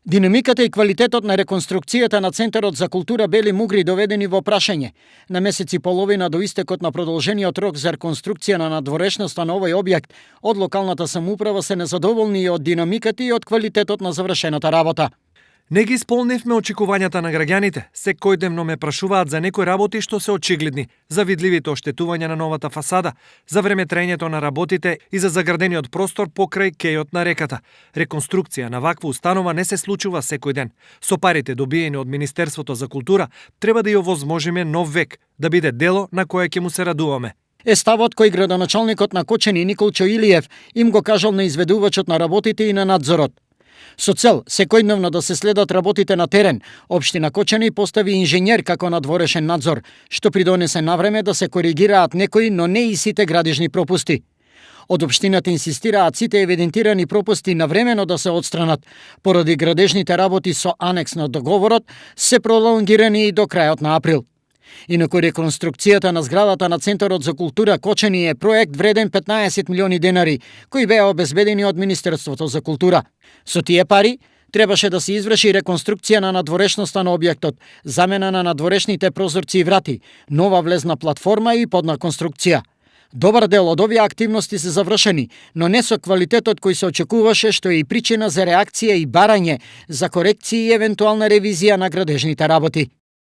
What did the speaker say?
Динамиката и квалитетот на реконструкцијата на Центарот за култура Бели Мугри доведени во прашање. На месец и половина до истекот на продолжениот рок за реконструкција на надворешноста на овој објект, од локалната самоуправа се незадоволни и од динамиката и од квалитетот на завршената работа. Не ги исполнивме очекувањата на граѓаните. Секојдневно ме прашуваат за некои работи што се очигледни, за видливите оштетувања на новата фасада, за време траењето на работите и за заградениот простор покрај кејот на реката. Реконструкција на ваква установа не се случува секој ден. Со парите добиени од Министерството за култура, треба да ја овозможиме нов век, да биде дело на кое ќе му се радуваме. Е ставот кој градоначалникот на Кочани Николчо Илиев им го кажал на изведувачот на работите и на надзорот. Со цел секојдневно да се следат работите на терен, општина Кочани постави инженер како надворешен надзор, што придонесе навреме да се коригираат некои, но не и сите градежни пропусти. Од општината инсистираат сите евидентирани пропусти навремено да се отстранат, поради градежните работи со анекс на договорот се пролонгирани и до крајот на април. Инаку реконструкцијата на зградата на Центарот за култура Кочани е проект вреден 15 милиони денари, кои беа обезбедени од Министерството за култура. Со тие пари требаше да се изврши реконструкција на надворешноста на објектот, замена на надворешните прозорци и врати, нова влезна платформа и подна конструкција. Добар дел од овие активности се завршени, но не со квалитетот кој се очекуваше, што е и причина за реакција и барање за корекција и евентуална ревизија на градежните работи.